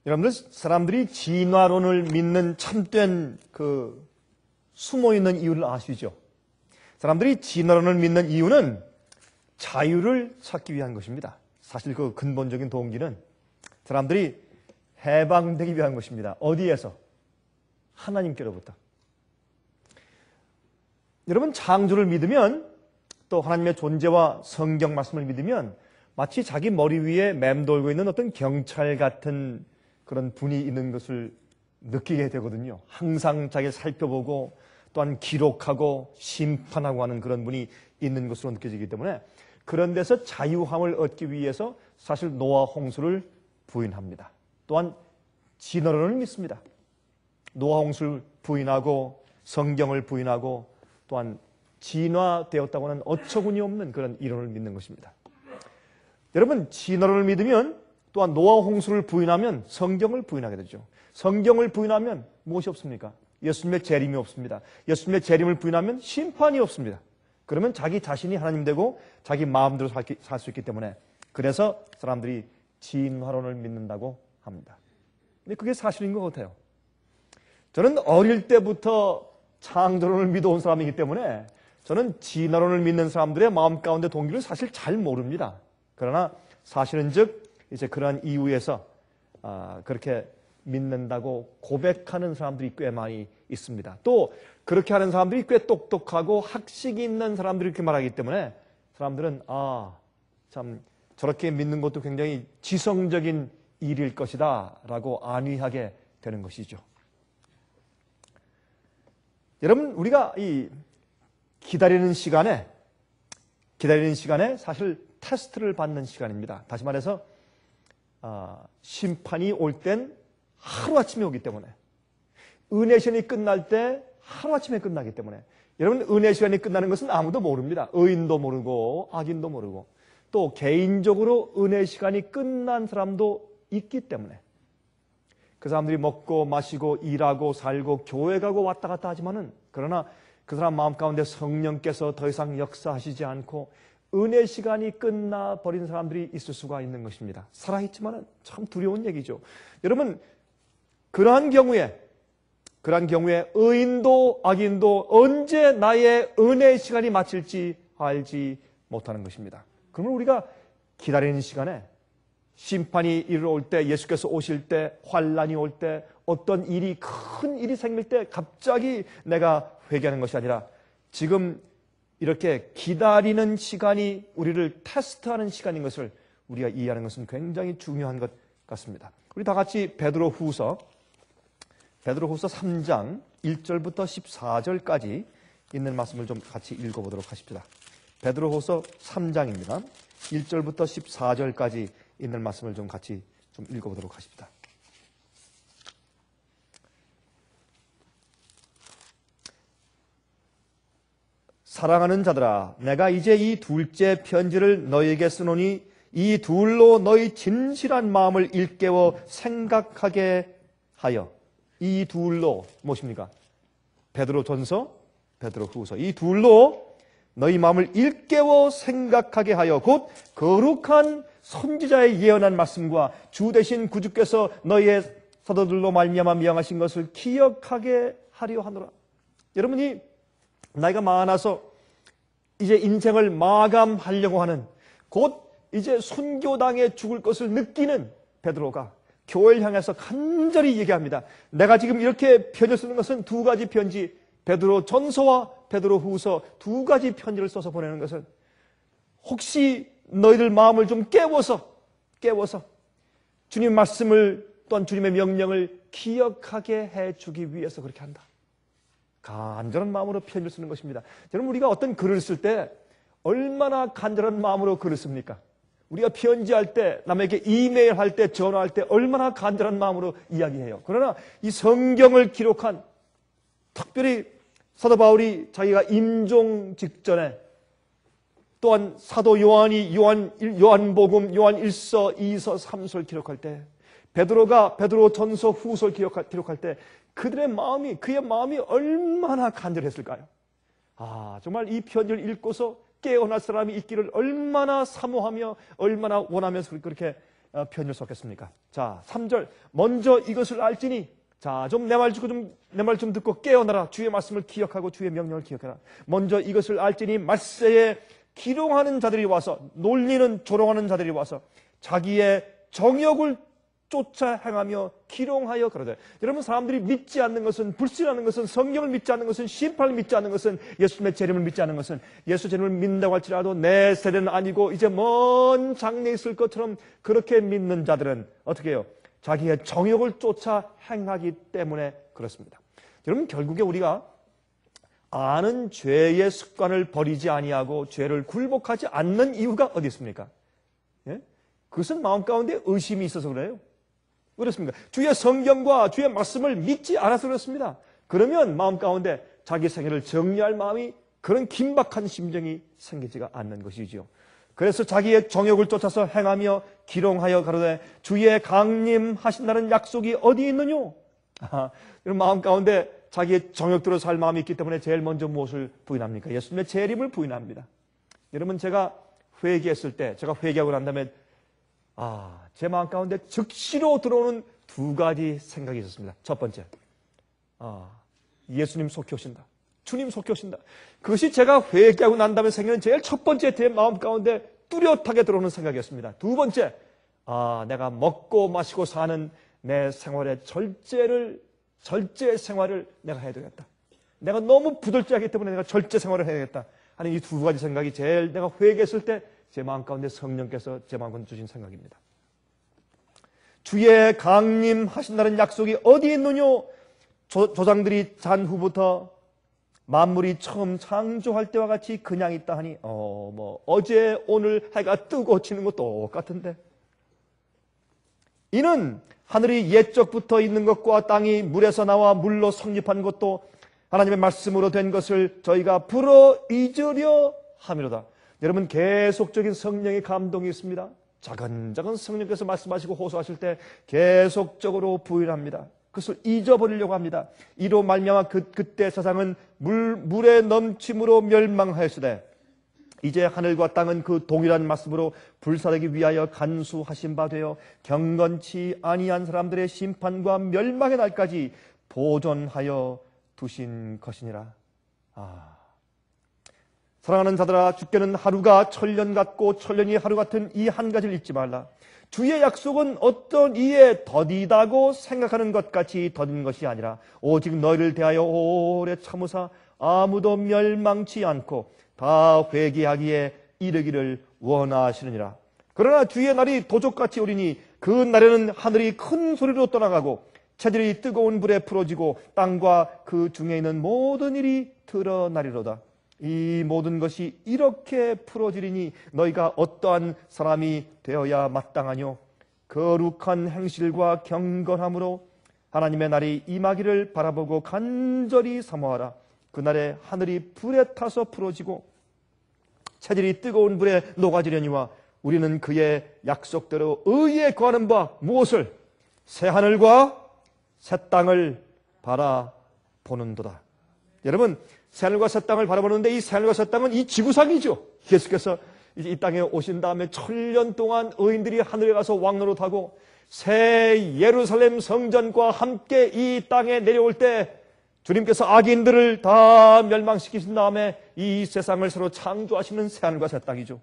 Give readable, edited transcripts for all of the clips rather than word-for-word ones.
여러분들, 사람들이 진화론을 믿는 참된 숨어있는 이유를 아시죠? 사람들이 진화론을 믿는 이유는 자유를 찾기 위한 것입니다. 사실 그 근본적인 동기는 사람들이 해방되기 위한 것입니다. 어디에서? 하나님께로부터. 여러분, 창조를 믿으면, 또 하나님의 존재와 성경 말씀을 믿으면 마치 자기 머리 위에 맴돌고 있는 어떤 경찰 같은 그런 분이 있는 것을 느끼게 되거든요. 항상 자기를 살펴보고 또한 기록하고 심판하고 하는 그런 분이 있는 것으로 느껴지기 때문에, 그런 데서 자유함을 얻기 위해서 사실 노아 홍수를 부인합니다. 또한 진화론을 믿습니다. 노아 홍수를 부인하고 성경을 부인하고 또한 진화되었다고 하는 어처구니 없는 그런 이론을 믿는 것입니다. 여러분, 진화론을 믿으면, 또한 노아 홍수를 부인하면 성경을 부인하게 되죠. 성경을 부인하면 무엇이 없습니까? 예수님의 재림이 없습니다. 예수님의 재림을 부인하면 심판이 없습니다. 그러면 자기 자신이 하나님 되고 자기 마음대로 살 수 있기 때문에, 그래서 사람들이 진화론을 믿는다고 합니다. 근데 그게 사실인 것 같아요. 저는 어릴 때부터 창조론을 믿어온 사람이기 때문에 저는 진화론을 믿는 사람들의 마음 가운데 동기를 사실 잘 모릅니다. 그러나 사실은 즉 이제 그러한 이유에서 그렇게 믿는다고 고백하는 사람들이 꽤 많이 있습니다. 또 그렇게 하는 사람들이 꽤 똑똑하고 학식이 있는 사람들이 이렇게 말하기 때문에 사람들은 참 저렇게 믿는 것도 굉장히 지성적인 일일 것이다 라고 안위하게 되는 것이죠. 여러분, 우리가 이 기다리는 시간에 사실 테스트를 받는 시간입니다. 다시 말해서 심판이 올 땐 하루아침에 오기 때문에, 은혜 시간이 끝날 때 하루아침에 끝나기 때문에, 여러분, 은혜 시간이 끝나는 것은 아무도 모릅니다. 의인도 모르고 악인도 모르고, 또 개인적으로 은혜 시간이 끝난 사람도 있기 때문에 그 사람들이 먹고 마시고 일하고 살고 교회 가고 왔다 갔다 하지만은, 그러나 그 사람 마음 가운데 성령께서 더 이상 역사하시지 않고 은혜 시간이 끝나버린 사람들이 있을 수가 있는 것입니다. 살아있지만은 참 두려운 얘기죠. 여러분, 그러한 경우에 의인도 악인도 언제 나의 은혜 시간이 마칠지 알지 못하는 것입니다. 그러면 우리가 기다리는 시간에, 심판이 이르러 때, 예수께서 오실 때, 환난이 올 때, 어떤 일이, 큰 일이 생길 때 갑자기 내가 회개하는 것이 아니라 지금 이렇게 기다리는 시간이 우리를 테스트하는 시간인 것을 우리가 이해하는 것은 굉장히 중요한 것 같습니다. 우리 다 같이 베드로후서 3장 1절부터 14절까지 있는 말씀을 좀 같이 읽어보도록 하십시다. 베드로후서 3장입니다. 1절부터 14절까지 있는 말씀을 좀 같이 좀 읽어보도록 하십시다. 사랑하는 자들아, 내가 이제 이 둘째 편지를 너희에게 쓰노니 이 둘로 너희 진실한 마음을 일깨워 생각하게 하여. 이 둘로 무엇입니까? 베드로전서, 베드로후서. 이 둘로 너희 마음을 일깨워 생각하게 하여 곧 거룩한 선지자의 예언한 말씀과 주 되신 구주께서 너희의 사도들로 말미암아 명하신 것을 기억하게 하려 하노라. 여러분이 나이가 많아서 이제 인생을 마감하려고 하는, 곧 이제 순교당해 죽을 것을 느끼는 베드로가 교회를 향해서 간절히 얘기합니다. 내가 지금 이렇게 편지를 쓰는 것은 두 가지 편지, 베드로 전서와 베드로 후서 두 가지 편지를 써서 보내는 것은 혹시 너희들 마음을 좀 깨워서 주님 말씀을, 또한 주님의 명령을 기억하게 해주기 위해서 그렇게 한다. 간절한 마음으로 편지를 쓰는 것입니다. 여러분, 우리가 어떤 글을 쓸 때 얼마나 간절한 마음으로 글을 씁니까? 우리가 편지할 때, 남에게 이메일 할 때, 전화할 때 얼마나 간절한 마음으로 이야기해요. 그러나 이 성경을 기록한, 특별히 사도 바울이 자기가 임종 직전에, 또한 사도 요한이 요한복음, 요한 1서, 2서, 3서를 기록할 때, 베드로가 베드로 전서, 후서를 기록할 때 그의 마음이 얼마나 간절했을까요? 정말 이 편지를 읽고서 깨어날 사람이 있기를 얼마나 사모하며 얼마나 원하면서 그렇게 표현을 썼겠습니까? 자, 3절. 먼저 이것을 알지니, 자, 좀 내 말 좀 듣고 깨어나라. 주의 말씀을 기억하고 주의 명령을 기억해라. 먼저 이것을 알지니 말세에 기롱하는 자들이 와서, 놀리는 조롱하는 자들이 와서 자기의 정욕을 쫓아 행하며 기롱하여 그러되. 여러분, 사람들이 믿지 않는 것은, 불신하는 것은, 성경을 믿지 않는 것은, 심판을 믿지 않는 것은, 예수님의 재림을 믿지 않는 것은, 예수 재림을 믿는다고 할지라도 내 세대는 아니고 이제 먼 장래에 있을 것처럼 그렇게 믿는 자들은 어떻게 해요? 자기의 정욕을 쫓아 행하기 때문에 그렇습니다. 여러분, 결국에 우리가 아는 죄의 습관을 버리지 아니하고 죄를 굴복하지 않는 이유가 어디 있습니까? 예? 그것은 마음 가운데 의심이 있어서 그래요. 그렇습니까? 주의 성경과 주의 말씀을 믿지 않아서 그렇습니다. 그러면 마음 가운데 자기 생애를 정리할 마음이, 그런 긴박한 심정이 생기지가 않는 것이지요. 그래서 자기의 정욕을 쫓아서 행하며 기롱하여 가로되 주의 강림하신다는 약속이 어디 있느뇨? 이런 마음 가운데 자기의 정욕대로 살 마음이 있기 때문에 제일 먼저 무엇을 부인합니까? 예수님의 재림을 부인합니다. 여러분, 제가 회개했을 때, 제가 회개하고 난 다음에 제 마음 가운데 즉시로 들어오는 두 가지 생각이 있었습니다. 첫 번째, 예수님 속히 오신다. 주님 속히 오신다. 그것이 제가 회개하고 난 다음에 생기는 제일 첫 번째 제 마음 가운데 뚜렷하게 들어오는 생각이었습니다. 두 번째, 내가 먹고 마시고 사는 내 생활의 절제 생활을 내가 해야 되겠다. 내가 너무 부들짜기 때문에 내가 절제 생활을 해야 되겠다 하는 이 두 가지 생각이 제일 내가 회개했을 때 제 마음 가운데 성령께서 제 마음 가운데 주신 생각입니다. 주의 강림하신다는 약속이 어디 있느뇨? 조상들이 잔 후부터 만물이 처음 창조할 때와 같이 그냥 있다 하니 어제 오늘 해가 뜨고 지는 거 똑같은데, 이는 하늘이 옛적부터 있는 것과 땅이 물에서 나와 물로 성립한 것도 하나님의 말씀으로 된 것을 저희가 불어 잊으려 함이로다. 여러분, 계속적인 성령의 감동이 있습니다. 작은 성령께서 말씀하시고 호소하실 때 계속적으로 부인합니다. 그것을 잊어버리려고 합니다. 이로 말미암아 그때 세상은 물의 넘침으로 멸망하였으되 이제 하늘과 땅은 그 동일한 말씀으로 불사르기 위하여 간수하신 바 되어 경건치 아니한 사람들의 심판과 멸망의 날까지 보존하여 두신 것이니라. 사랑하는 자들아, 주께는 하루가 천년 같고 천년이 하루 같은 이 한 가지를 잊지 말라. 주의 약속은 어떤 이에 더디다고 생각하는 것 같이 더딘 것이 아니라 오직 너희를 대하여 오래 참으사 아무도 멸망치 않고 다 회개하기에 이르기를 원하시느니라. 그러나 주의 날이 도적같이 오리니 그 날에는 하늘이 큰 소리로 떠나가고 체들이 뜨거운 불에 풀어지고 땅과 그 중에 있는 모든 일이 드러나리로다. 이 모든 것이 이렇게 풀어지리니 너희가 어떠한 사람이 되어야 마땅하뇨? 거룩한 행실과 경건함으로 하나님의 날이 임하기를 바라보고 간절히 사모하라. 그날에 하늘이 불에 타서 풀어지고 체질이 뜨거운 불에 녹아지려니와 우리는 그의 약속대로 의에 거하는 바 무엇을? 새 하늘과 새 땅을 바라보는도다. 여러분, 새하늘과 새 땅을 바라보는데 이 새하늘과 새 땅은 이 지구상이죠. 예수께서 이제 이 땅에 오신 다음에 1000년 동안 의인들이 하늘에 가서 왕노릇하고 새 예루살렘 성전과 함께 이 땅에 내려올 때 주님께서 악인들을 다 멸망시키신 다음에 이 세상을 새로 창조하시는 새하늘과 새 땅이죠.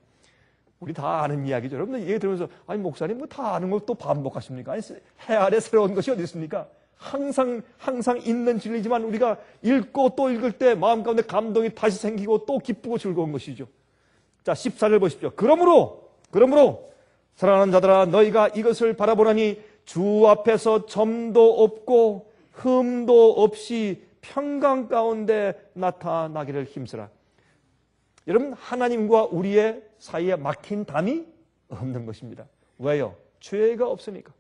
우리 다 아는 이야기죠. 여러분들 얘기 들으면서 아니 목사님 뭐 다 아는 걸 또 반복하십니까? 아니 해 아래 새로운 것이 어디 있습니까? 항상 있는 진리지만 우리가 읽고 또 읽을 때 마음 가운데 감동이 다시 생기고 또 기쁘고 즐거운 것이죠. 자, 14절 보십시오. 그러므로 사랑하는 자들아 너희가 이것을 바라보라니 주 앞에서 점도 없고 흠도 없이 평강 가운데 나타나기를 힘쓰라. 여러분, 하나님과 우리의 사이에 막힌 담이 없는 것입니다. 왜요? 죄가 없으니까.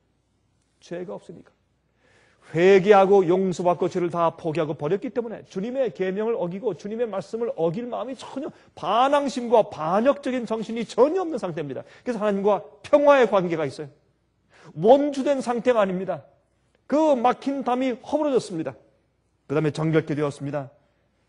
회개하고 용서받고 죄를 다 포기하고 버렸기 때문에 주님의 계명을 어기고 주님의 말씀을 어길 마음이 전혀 반항심과 반역적인 정신이 전혀 없는 상태입니다. 그래서 하나님과 평화의 관계가 있어요. 원주된 상태가 아닙니다. 그 막힌 담이 허물어졌습니다. 그 다음에 정결케 되었습니다.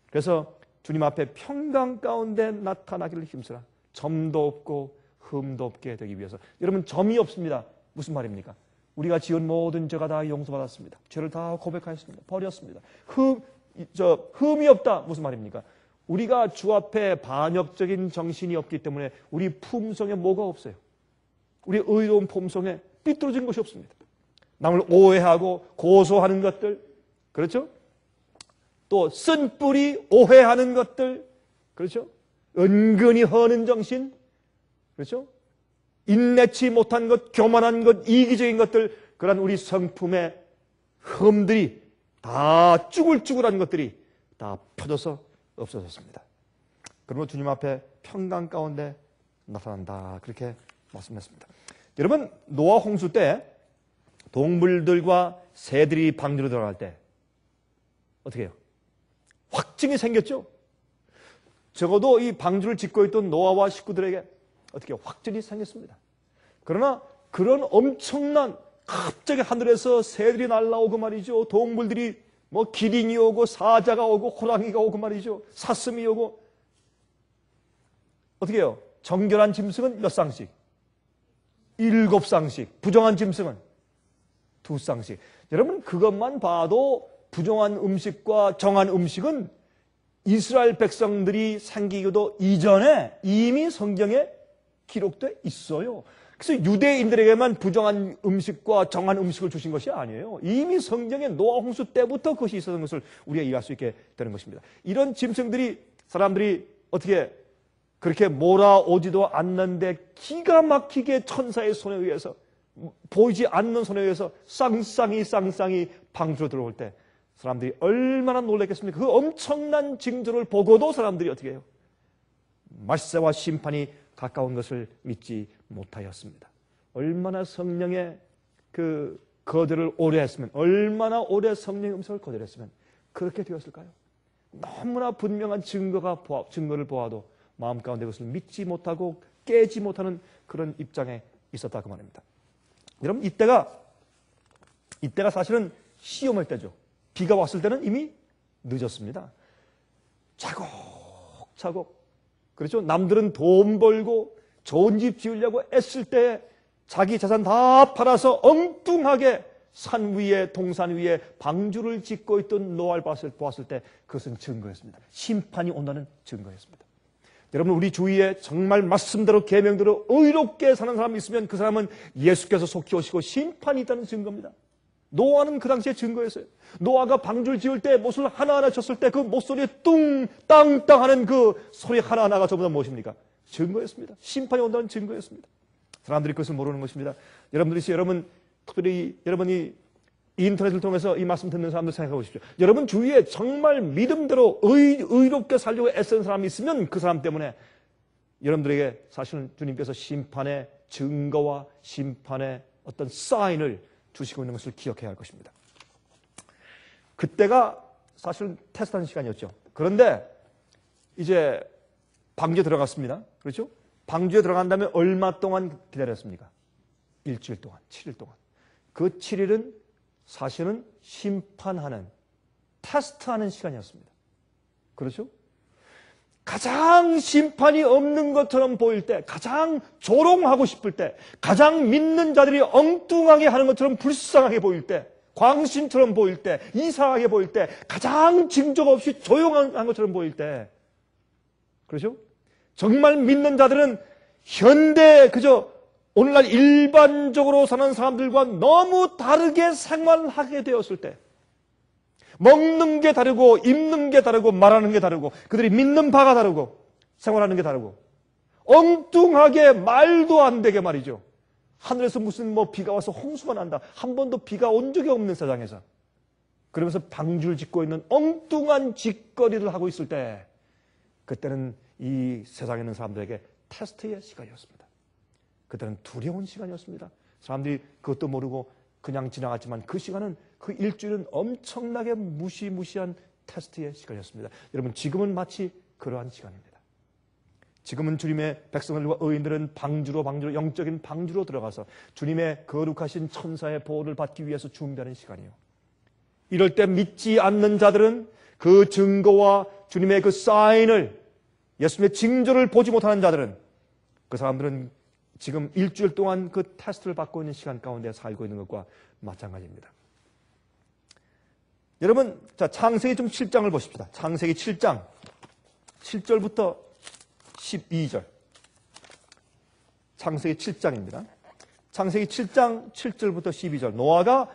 그래서 주님 앞에 평강 가운데 나타나기를 힘쓰라. 점도 없고 흠도 없게 되기 위해서. 여러분, 점이 없습니다. 무슨 말입니까? 우리가 지은 모든 죄가 다 용서받았습니다. 죄를 다 고백하였습니다. 버렸습니다. 흠이 없다. 무슨 말입니까? 우리가 주 앞에 반역적인 정신이 없기 때문에 우리 품성에 뭐가 없어요? 우리 의로운 품성에 삐뚤어진 것이 없습니다. 남을 오해하고 고소하는 것들, 그렇죠? 또 쓴뿌리 오해하는 것들, 그렇죠? 은근히 허는 정신, 그렇죠? 인내치 못한 것, 교만한 것, 이기적인 것들, 그런 우리 성품의 흠들이 다 쭈글쭈글한 것들이 다 펴져서 없어졌습니다. 그러므로 주님 앞에 평강 가운데 나타난다. 그렇게 말씀했습니다. 여러분, 노아 홍수 때 동물들과 새들이 방주로 들어갈 때 어떻게 해요? 확증이 생겼죠? 적어도 이 방주를 짓고 있던 노아와 식구들에게 어떻게 확증이 생겼습니다. 그러나 그런 엄청난 갑자기 하늘에서 새들이 날아오고 말이죠. 동물들이 뭐 기린이 오고 사자가 오고 호랑이가 오고 말이죠. 사슴이 오고 어떻게 해요? 정결한 짐승은 몇 쌍씩? 7쌍씩. 부정한 짐승은 2쌍씩. 여러분 그것만 봐도 부정한 음식과 정한 음식은 이스라엘 백성들이 생기기도 이전에 이미 성경에 기록돼 있어요. 그래서 유대인들에게만 부정한 음식과 정한 음식을 주신 것이 아니에요. 이미 성경에 노아 홍수 때부터 그것이 있었던 것을 우리가 이해할 수 있게 되는 것입니다. 이런 짐승들이 사람들이 어떻게 그렇게 몰아오지도 않는데 기가 막히게 천사의 손에 의해서 보이지 않는 손에 의해서 쌍쌍이 방주로 들어올 때 사람들이 얼마나 놀랐겠습니까? 그 엄청난 징조를 보고도 사람들이 어떻게 해요? 말세와 심판이 가까운 것을 믿지 못하였습니다. 얼마나 성령의 그 거절을 오래 했으면, 얼마나 오래 성령의 음성을 거절했으면 그렇게 되었을까요? 너무나 분명한 증거를 보아도 마음 가운데 그것을 믿지 못하고 깨지 못하는 그런 입장에 있었다고 말입니다. 여러분 이때가 사실은 시험할 때죠. 비가 왔을 때는 이미 늦었습니다. 차곡차곡, 그렇죠? 남들은 돈 벌고 좋은 집 지으려고 애쓸 때 자기 자산 다 팔아서 엉뚱하게 산 위에 동산 위에 방주를 짓고 있던 노아를 보았을 때 그것은 증거였습니다. 심판이 온다는 증거였습니다. 여러분 우리 주위에 정말 말씀대로 계명대로 의롭게 사는 사람이 있으면 그 사람은 예수께서 속히 오시고 심판이 있다는 증거입니다. 노아는 그 당시에 증거였어요. 노아가 방주를 지을 때 못을 하나하나 쳤을 때 그 못소리에 뚱 땅땅 하는 그 소리 하나하나가 전부 다 무엇입니까? 증거였습니다. 심판이 온다는 증거였습니다. 사람들이 그것을 모르는 것입니다. 특별히 여러분이 인터넷을 통해서 이 말씀 듣는 사람들 생각해 보십시오. 여러분 주위에 정말 믿음대로 의롭게 살려고 애쓰는 사람이 있으면 그 사람 때문에 여러분들에게 사실은 주님께서 심판의 증거와 심판의 어떤 사인을 주시고 있는 것을 기억해야 할 것입니다. 그때가 사실은 테스트하는 시간이었죠. 그런데 이제 방주에 들어갔습니다. 그렇죠? 방주에 들어간 다음에 얼마 동안 기다렸습니까? 일주일 동안, 7일 동안. 그 7일은 사실은 심판하는, 테스트하는 시간이었습니다. 그렇죠? 가장 심판이 없는 것처럼 보일 때, 가장 조롱하고 싶을 때, 가장 믿는 자들이 엉뚱하게 하는 것처럼 불쌍하게 보일 때, 광신처럼 보일 때, 이상하게 보일 때, 가장 징조가 없이 조용한 것처럼 보일 때, 그렇죠? 정말 믿는 자들은 오늘날 일반적으로 사는 사람들과 너무 다르게 생활하게 되었을 때, 먹는 게 다르고 입는 게 다르고 말하는 게 다르고 그들이 믿는 바가 다르고 생활하는 게 다르고 엉뚱하게 말도 안 되게 말이죠. 하늘에서 무슨 비가 와서 홍수가 난다. 한 번도 비가 온 적이 없는 세상에서 그러면서 방주를 짓고 있는 엉뚱한 짓거리를 하고 있을 때 그때는 이 세상에 있는 사람들에게 테스트의 시간이었습니다. 그때는 두려운 시간이었습니다. 사람들이 그것도 모르고 그냥 지나갔지만 그 시간은 그 일주일은 엄청나게 무시무시한 테스트의 시간이었습니다. 여러분 지금은 마치 그러한 시간입니다. 지금은 주님의 백성들과 의인들은 방주로 영적인 방주로 들어가서 주님의 거룩하신 천사의 보호를 받기 위해서 준비하는 시간이에요. 이럴 때 믿지 않는 자들은 그 증거와 주님의 그 사인을 예수님의 징조를 보지 못하는 자들은 그 사람들은 지금 일주일 동안 그 테스트를 받고 있는 시간 가운데 살고 있는 것과 마찬가지입니다. 여러분, 자, 창세기 좀 7장을 보십시다. 창세기 7장 7절부터 12절. 창세기 7장입니다. 창세기 7장 7절부터 12절. 노아가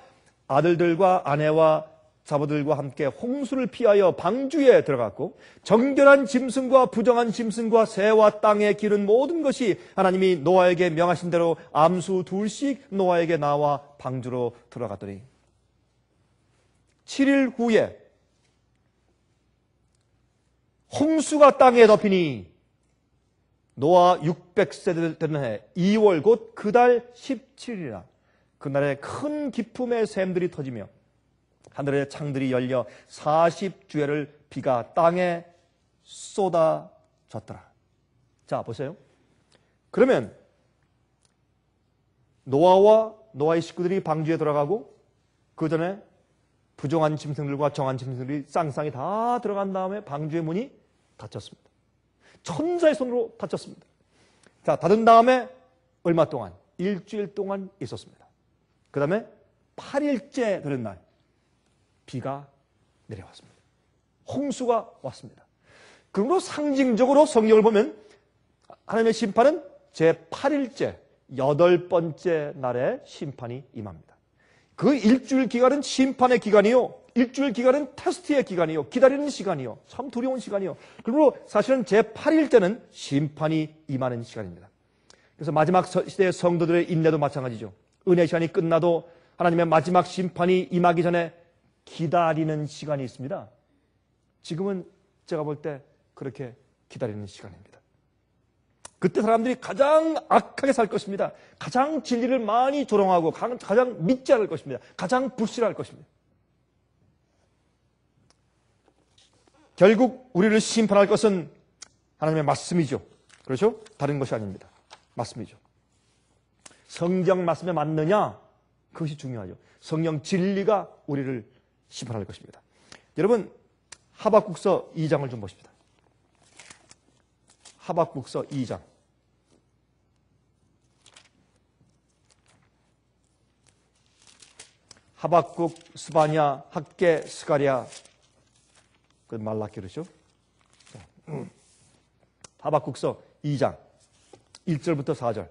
아들들과 아내와 자부들과 함께 홍수를 피하여 방주에 들어갔고 정결한 짐승과 부정한 짐승과 새와 땅에 기른 모든 것이 하나님이 노아에게 명하신 대로 암수 둘씩 노아에게 나와 방주로 들어갔더니 7일 후에 홍수가 땅에 덮이니 노아 600세 되는 해 2월 곧 그 달 17일이라 그날에 큰 기품의 샘들이 터지며 하늘의 창들이 열려 40주야를 비가 땅에 쏟아졌더라. 자, 보세요. 그러면 노아와 노아의 식구들이 방주에 들어가고 그 전에 부정한 짐승들과 정한 짐승들이 쌍쌍이 다 들어간 다음에 방주의 문이 닫혔습니다. 천사의 손으로 닫혔습니다. 자, 닫은 다음에 얼마 동안? 일주일 동안 있었습니다. 그 다음에 8일째 되는 날 비가 내려왔습니다. 홍수가 왔습니다. 그러므로 상징적으로 성경을 보면 하나님의 심판은 제8일째 8번째 날에 심판이 임합니다. 그 일주일 기간은 심판의 기간이요, 일주일 기간은 테스트의 기간이요, 기다리는 시간이요, 참 두려운 시간이요. 그러므로 사실은 제8일째는 심판이 임하는 시간입니다. 그래서 마지막 시대의 성도들의 인내도 마찬가지죠. 은혜 시간이 끝나도 하나님의 마지막 심판이 임하기 전에 기다리는 시간이 있습니다. 지금은 제가 볼 때 그렇게 기다리는 시간입니다. 그때 사람들이 가장 악하게 살 것입니다. 가장 진리를 많이 조롱하고 가장 믿지 않을 것입니다. 가장 불신할 것입니다. 결국 우리를 심판할 것은 하나님의 말씀이죠. 그렇죠? 다른 것이 아닙니다. 말씀이죠. 성경 말씀에 맞느냐? 그것이 중요하죠. 성령 진리가 우리를 심판할 것입니다. 여러분, 하박국서 2장을 좀 보십시다. 하박국서 2장. 하박국, 스바냐, 학개, 스가랴, 그 말라키 그렇죠? 하박국서 2장 1절부터 4절.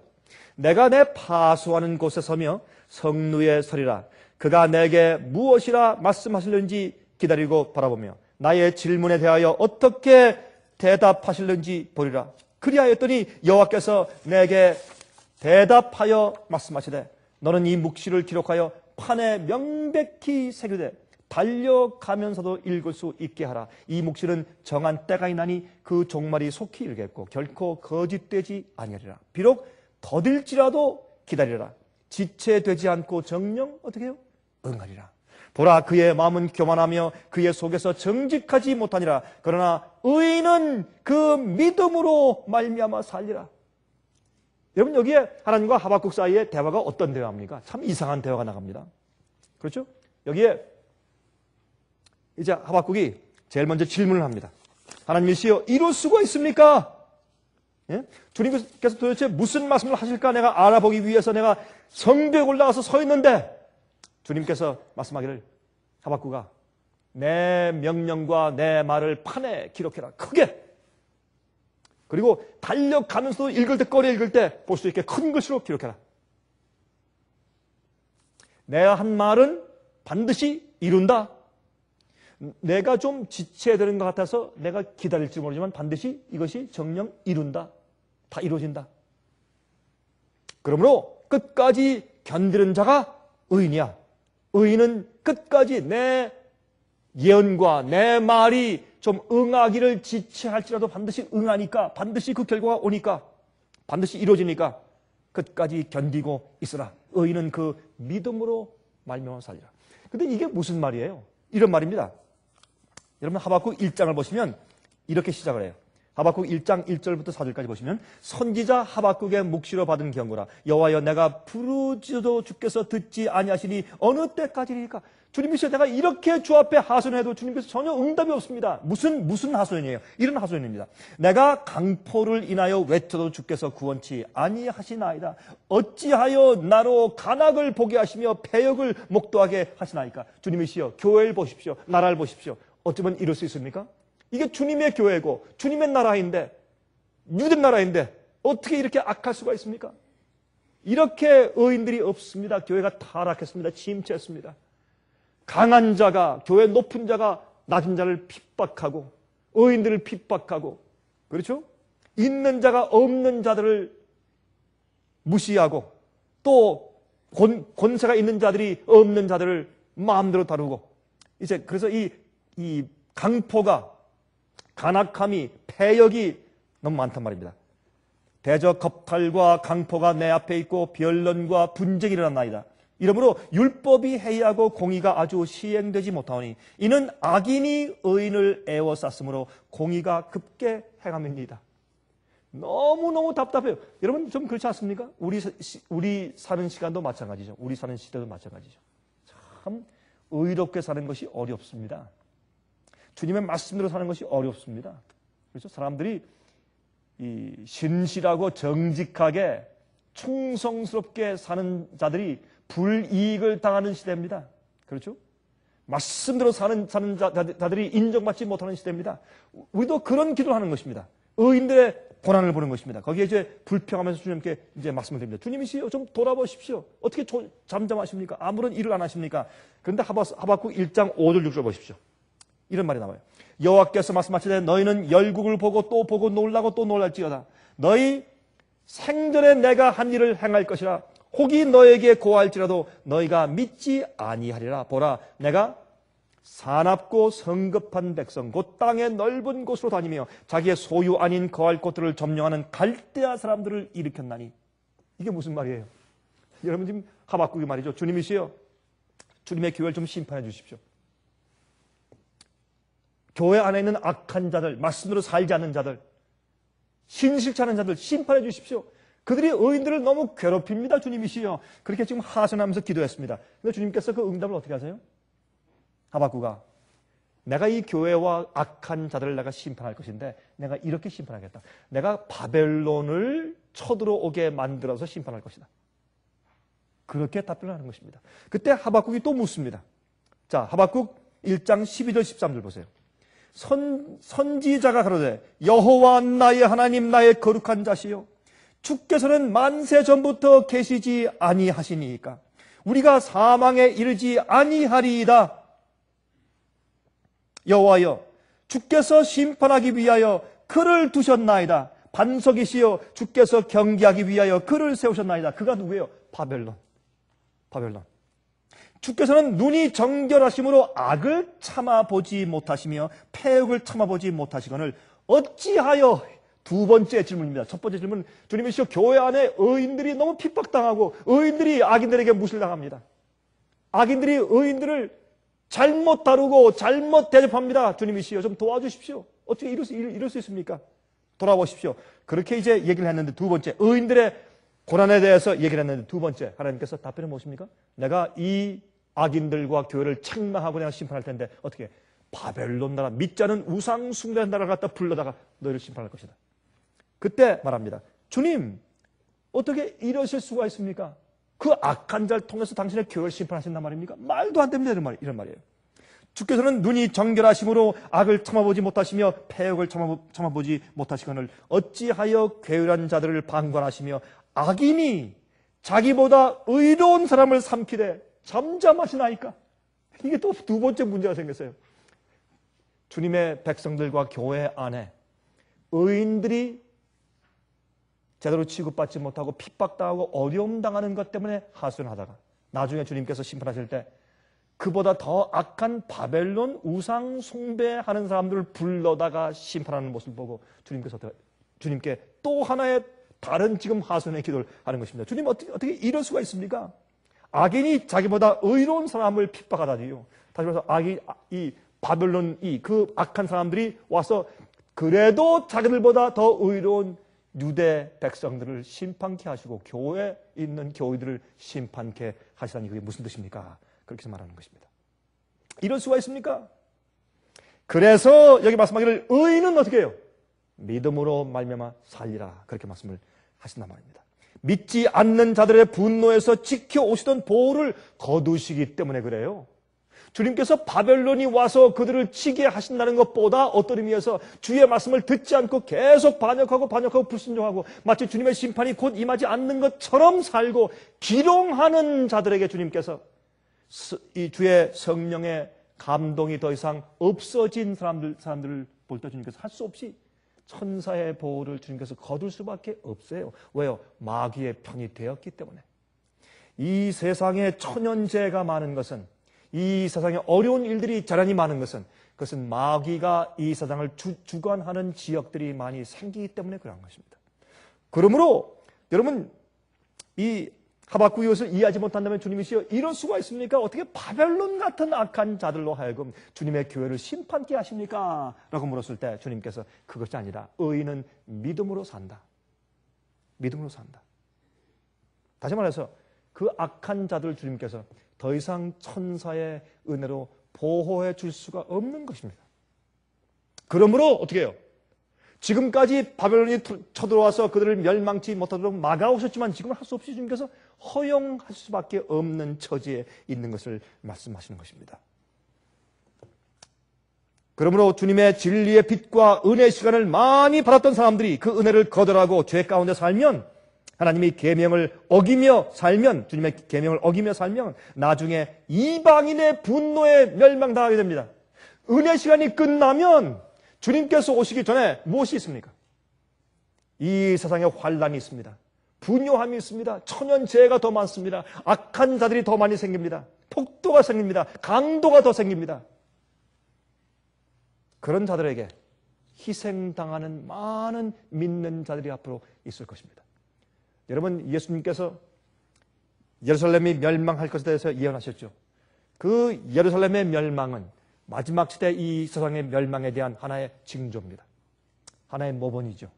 내가 내 파수하는 곳에 서며 성루에 서리라. 그가 내게 무엇이라 말씀하실는지 기다리고 바라보며 나의 질문에 대하여 어떻게 대답하실는지 보리라. 그리하였더니 여호와께서 내게 대답하여 말씀하시되 너는 이 묵시를 기록하여 판에 명백히 새기되 달려가면서도 읽을 수 있게 하라. 이 묵시는 정한 때가 있나니 그 종말이 속히 이르겠고 결코 거짓되지 아니하리라. 비록 더딜지라도 기다리라. 지체되지 않고 정령 어떻게 해요? 응하리라. 보라, 그의 마음은 교만하며 그의 속에서 정직하지 못하니라. 그러나 의인은 그 믿음으로 말미암아 살리라. 여러분, 여기에 하나님과 하박국 사이의 대화가 어떤 대화입니까? 참 이상한 대화가 나갑니다. 그렇죠? 여기에 이제 하박국이 제일 먼저 질문을 합니다. 하나님이시여, 이럴 수가 있습니까? 예? 주님께서 도대체 무슨 말씀을 하실까 내가 알아보기 위해서 내가 성벽에 올라가서 서 있는데 주님께서 말씀하기를 하박국아, 내 명령과 내 말을 판에 기록해라. 크게. 그리고 달려가면서도 읽을 때, 꺼내 읽을 때 볼 수 있게 큰 글씨로 기록해라. 내가 한 말은 반드시 이룬다. 내가 좀 지체해야 되는 것 같아서 내가 기다릴지 모르지만 반드시 이것이 정령 이룬다. 다 이루어진다. 그러므로 끝까지 견디는 자가 의인이야. 의인은 끝까지 내 예언과 내 말이 좀 응하기를 지체할지라도 반드시 응하니까, 반드시 그 결과가 오니까, 반드시 이루어지니까 끝까지 견디고 있으라. 의인은 그 믿음으로 말미암아 살리라. 근데 이게 무슨 말이에요? 이런 말입니다. 여러분, 하박국 1장을 보시면 이렇게 시작을 해요. 하박국 1장 1절부터 4절까지 보시면 선지자 하박국의 묵시로 받은 경고라. 여호와여, 내가 부르짖어도 주께서 듣지 아니하시니 어느 때까지니까? 주님이시여 내가 이렇게 주 앞에 하소연해도 주님께서 전혀 응답이 없습니다. 무슨 하소연이에요? 이런 하소연입니다. 내가 강포를 인하여 외쳐도 주께서 구원치 아니하시나이다. 어찌하여 나로 간악을 보게 하시며 패역을 목도하게 하시나이까? 주님이시여 교회를 보십시오. 나라를 보십시오. 어쩌면 이럴 수 있습니까? 이게 주님의 교회고 주님의 나라인데 유대 나라인데 어떻게 이렇게 악할 수가 있습니까? 이렇게 의인들이 없습니다. 교회가 타락했습니다. 침체했습니다. 강한 자가, 교회 높은 자가 낮은 자를 핍박하고 의인들을 핍박하고, 그렇죠? 있는 자가 없는 자들을 무시하고 또 권세가 있는 자들이 없는 자들을 마음대로 다루고, 이제 그래서 이 강포가, 간악함이, 패역이 너무 많단 말입니다. 대저 겁탈과 강포가 내 앞에 있고 변론과 분쟁이 일어났나이다. 이러므로 율법이 해이하고 공의가 아주 시행되지 못하오니 이는 악인이 의인을 애워쌌으므로 공의가 급게 행함입니다. 너무너무 답답해요. 여러분 좀 그렇지 않습니까? 우리 사는 시간도 마찬가지죠. 우리 사는 시대도 마찬가지죠. 참 의롭게 사는 것이 어렵습니다. 주님의 말씀대로 사는 것이 어렵습니다. 그렇죠? 사람들이 이 신실하고 정직하게 충성스럽게 사는 자들이 불이익을 당하는 시대입니다. 그렇죠? 말씀대로 사는 자들이 인정받지 못하는 시대입니다. 우리도 그런 기도를 하는 것입니다. 의인들의 고난을 보는 것입니다. 거기에 이제 불평하면서 주님께 이제 말씀을 드립니다. 주님이시여 좀 돌아보십시오. 어떻게 잠잠하십니까? 아무런 일을 안 하십니까? 그런데 하박국 1장 5절 6절 보십시오. 이런 말이 나와요. 여호와께서 말씀하시되 너희는 열국을 보고 또 보고 놀라고 또 놀랄지어다. 너희 생전에 내가 한 일을 행할 것이라. 혹이 너에게 고할지라도 너희가 믿지 아니하리라. 보라, 내가 사납고 성급한 백성 곧 땅의 넓은 곳으로 다니며 자기의 소유 아닌 거할 곳들을 점령하는 갈대아 사람들을 일으켰나니. 이게 무슨 말이에요? 여러분 지금 하박국이 말이죠. 주님이시여 주님의 교회를 좀 심판해 주십시오. 교회 안에 있는 악한 자들, 말씀대로 살지 않는 자들, 신실치 않은 자들 심판해 주십시오. 그들이 의인들을 너무 괴롭힙니다. 주님이시여. 그렇게 지금 하소연하면서 기도했습니다. 그런데 주님께서 그 응답을 어떻게 하세요? 하박국아, 내가 이 교회와 악한 자들을 내가 심판할 것인데 내가 이렇게 심판하겠다. 내가 바벨론을 쳐들어오게 만들어서 심판할 것이다. 그렇게 답변을 하는 것입니다. 그때 하박국이 또 묻습니다. 자, 하박국 1장 12절 13절 보세요. 선지자가 가로되 여호와 나의 하나님 나의 거룩한 자시요 주께서는 만세 전부터 계시지 아니하시니까 우리가 사망에 이르지 아니하리이다. 여호와여 주께서 심판하기 위하여 그를 두셨나이다. 반석이시여 주께서 경계하기 위하여 그를 세우셨나이다. 그가 누구예요? 바벨론. 주께서는 눈이 정결하심으로 악을 참아보지 못하시며 패역을 참아보지 못하시거늘 어찌하여. 두 번째 질문입니다. 첫 번째 질문, 주님이시여 교회 안에 의인들이 너무 핍박당하고 의인들이 악인들에게 무실당합니다. 악인들이 의인들을 잘못 다루고 잘못 대접합니다. 주님이시여 좀 도와주십시오. 어떻게 이럴 수 있습니까? 돌아보십시오. 그렇게 이제 얘기를 했는데 두 번째, 의인들의 고난에 대해서 얘기를 했는데 두 번째, 하나님께서 답변은 무엇입니까? 내가 이 악인들과 교회를 책망하고 내가 심판할 텐데 어떻게? 바벨론 나라, 믿지 않은 우상 숭배하는 나라를 갖다 불러다가 너희를 심판할 것이다. 그때 말합니다. 주님, 어떻게 이러실 수가 있습니까? 그 악한 자를 통해서 당신의 교회를 심판하신단 말입니까? 말도 안 됩니다. 이런 말이에요. 주께서는 눈이 정결하심으로 악을 참아보지 못하시며 패역을 참아보지 못하시거늘 어찌하여 괴율한 자들을 방관하시며 악인이 자기보다 의로운 사람을 삼키되 잠잠하시나이까? 이게 또 두 번째 문제가 생겼어요. 주님의 백성들과 교회 안에 의인들이 제대로 취급받지 못하고 핍박당하고 어려움 당하는 것 때문에 하소연하다가 나중에 주님께서 심판하실 때 그보다 더 악한 바벨론 우상 숭배하는 사람들을 불러다가 심판하는 모습을 보고 주님께 또 하나의 다른 지금 하소연의 기도를 하는 것입니다. 주님 어떻게 이럴 수가 있습니까? 악인이 자기보다 의로운 사람을 핍박하다니요. 다시 말해서 이 바벨론 그 악한 사람들이 와서 그래도 자기들보다 더 의로운 유대 백성들을 심판케 하시고 교회에 있는 교회들을 심판케 하시다니 그게 무슨 뜻입니까? 그렇게 말하는 것입니다. 이럴 수가 있습니까? 그래서 여기 말씀하기를 의인은 어떻게 해요? 믿음으로 말미암아 살리라. 그렇게 말씀을 하신단 말입니다. 믿지 않는 자들의 분노에서 지켜오시던 보호를 거두시기 때문에 그래요. 주님께서 바벨론이 와서 그들을 치게 하신다는 것보다 어떤 의미에서 주의 말씀을 듣지 않고 계속 반역하고 불순종하고 마치 주님의 심판이 곧 임하지 않는 것처럼 살고 기롱하는 자들에게 주님께서 이 주의 성령의 감동이 더 이상 없어진 사람들을 볼 때 주님께서 할 수 없이 천사의 보호를 주님께서 거둘 수밖에 없어요. 왜요? 마귀의 편이 되었기 때문에. 이 세상에 천연재해가 많은 것은, 이 세상에 어려운 일들이 자란히 많은 것은, 그것은 마귀가 이 세상을 주관하는 지역들이 많이 생기기 때문에 그런 것입니다. 그러므로 여러분, 이 하박국이 이것을 이해하지 못한다면 주님이시여 이럴 수가 있습니까? 어떻게 바벨론 같은 악한 자들로 하여금 주님의 교회를 심판케 하십니까? 라고 물었을 때 주님께서 그것이 아니라 의인은 믿음으로 산다. 믿음으로 산다. 다시 말해서 그 악한 자들 주님께서 더 이상 천사의 은혜로 보호해 줄 수가 없는 것입니다. 그러므로 어떻게 해요? 지금까지 바벨론이 쳐들어와서 그들을 멸망치 못하도록 막아오셨지만 지금은 할 수 없이 주님께서 허용할 수밖에 없는 처지에 있는 것을 말씀하시는 것입니다. 그러므로 주님의 진리의 빛과 은혜의 시간을 많이 받았던 사람들이 그 은혜를 거절하고 죄 가운데 살면, 하나님이 계명을 어기며 살면, 주님의 계명을 어기며 살면 나중에 이방인의 분노에 멸망당하게 됩니다. 은혜 시간이 끝나면 주님께서 오시기 전에 무엇이 있습니까? 이 세상에 환란이 있습니다. 분요함이 있습니다. 천연재해가 더 많습니다. 악한 자들이 더 많이 생깁니다. 폭도가 생깁니다. 강도가 더 생깁니다. 그런 자들에게 희생당하는 많은 믿는 자들이 앞으로 있을 것입니다. 여러분, 예수님께서 예루살렘이 멸망할 것에 대해서 예언하셨죠. 그 예루살렘의 멸망은 마지막 시대 이 세상의 멸망에 대한 하나의 징조입니다. 하나의 모본이죠.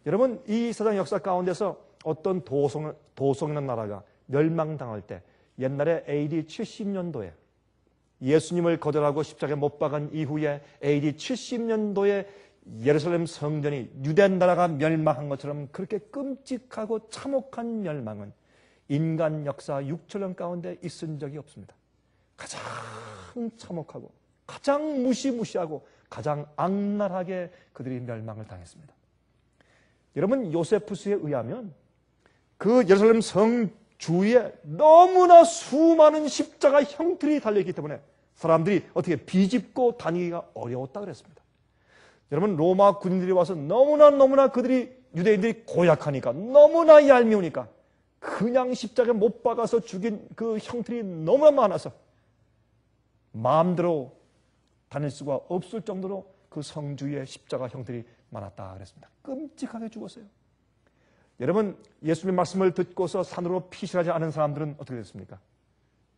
여러분, 이 세상 역사 가운데서 어떤 도성이라는 나라가 멸망당할 때 옛날에 AD 70년도에 예수님을 거절하고 십자가에 못 박은 이후에 AD 70년도에 예루살렘 성전이 유대 나라가 멸망한 것처럼 그렇게 끔찍하고 참혹한 멸망은 인간 역사 6천년 가운데 있은 적이 없습니다. 가장 참혹하고 가장 무시무시하고 가장 악랄하게 그들이 멸망을 당했습니다. 여러분, 요세푸스에 의하면 그 예루살렘 성 주위에 너무나 수많은 십자가 형틀이 달려있기 때문에 사람들이 어떻게 비집고 다니기가 어려웠다 그랬습니다. 여러분, 로마 군인들이 와서 너무나 그들이 유대인들이 고약하니까 너무나 얄미우니까 그냥 십자가에 못 박아서 죽인 그 형틀이 너무나 많아서 마음대로 다닐 수가 없을 정도로 그 성주위에 십자가 형들이 많았다 그랬습니다. 끔찍하게 죽었어요. 여러분, 예수님의 말씀을 듣고서 산으로 피신하지 않은 사람들은 어떻게 됐습니까?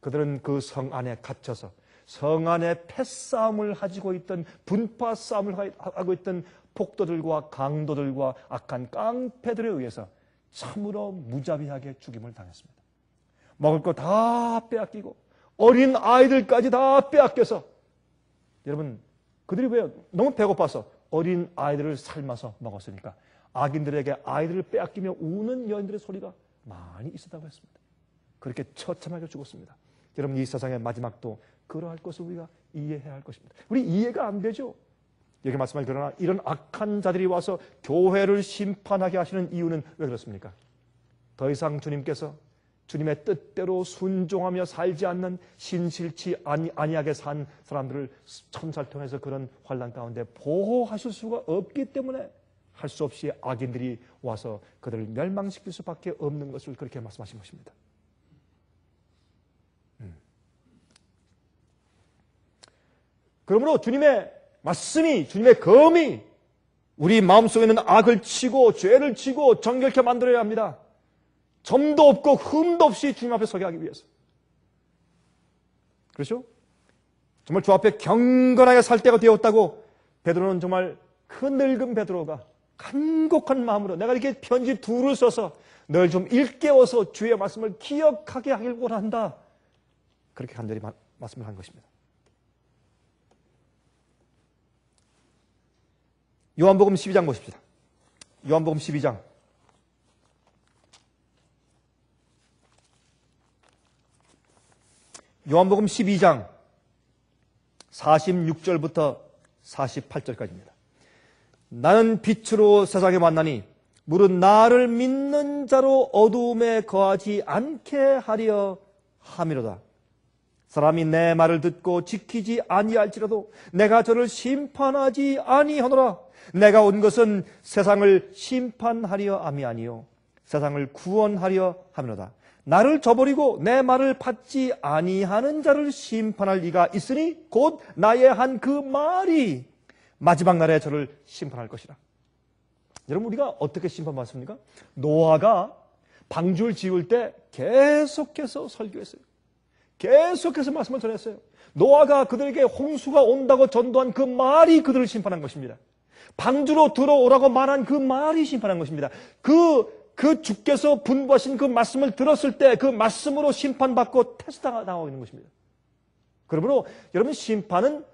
그들은 그 성 안에 갇혀서 성 안에 패싸움을 가지고 있던, 분파 싸움을 하고 있던 폭도들과 강도들과 악한 깡패들에 의해서 참으로 무자비하게 죽임을 당했습니다. 먹을 거 다 빼앗기고 어린 아이들까지 다 빼앗겨서, 여러분, 그들이 왜? 너무 배고파서 어린 아이들을 삶아서 먹었으니까 악인들에게 아이들을 빼앗기며 우는 여인들의 소리가 많이 있었다고 했습니다. 그렇게 처참하게 죽었습니다. 여러분, 이 세상의 마지막도 그러할 것을 우리가 이해해야 할 것입니다. 우리 이해가 안 되죠? 여기 말씀하신 그러나 이런 악한 자들이 와서 교회를 심판하게 하시는 이유는 왜 그렇습니까? 더 이상 주님께서 주님의 뜻대로 순종하며 살지 않는 신실치 아니하게 산 사람들을 천사를 통해서 그런 환난 가운데 보호하실 수가 없기 때문에 할 수 없이 악인들이 와서 그들을 멸망시킬 수밖에 없는 것을 그렇게 말씀하신 것입니다. 그러므로 주님의 말씀이, 주님의 검이 우리 마음속에 있는 악을 치고 죄를 치고 정결케 만들어야 합니다. 점도 없고 흠도 없이 주님 앞에 서게 하기 위해서. 그렇죠? 정말 주 앞에 경건하게 살 때가 되었다고 베드로는, 정말 그 늙은 베드로가 간곡한 마음으로 내가 이렇게 편지 둘을 써서 널 좀 일깨워서 주의 말씀을 기억하게 하길 원한다, 그렇게 간절히 말씀을 한 것입니다. 요한복음 12장 보십시다. 요한복음 12장. 요한복음 12장 46절부터 48절까지입니다. 나는 빛으로 세상에 왔나니 무릇 나를 믿는 자로 어두움에 거하지 않게 하려 함이로다. 사람이 내 말을 듣고 지키지 아니할지라도 내가 저를 심판하지 아니하노라. 내가 온 것은 세상을 심판하려 함이 아니요 세상을 구원하려 함이로다. 나를 저버리고 내 말을 받지 아니하는 자를 심판할 리가 있으니 곧 나의 한 그 말이 마지막 날에 저를 심판할 것이라. 여러분, 우리가 어떻게 심판받습니까? 노아가 방주를 지을 때 계속해서 설교했어요. 계속해서 말씀을 전했어요. 노아가 그들에게 홍수가 온다고 전도한 그 말이 그들을 심판한 것입니다. 방주로 들어오라고 말한 그 말이 심판한 것입니다. 그 주께서 분부하신 그 말씀을 들었을 때 그 말씀으로 심판받고 테스트당하고 있는 것입니다. 그러므로 여러분, 심판은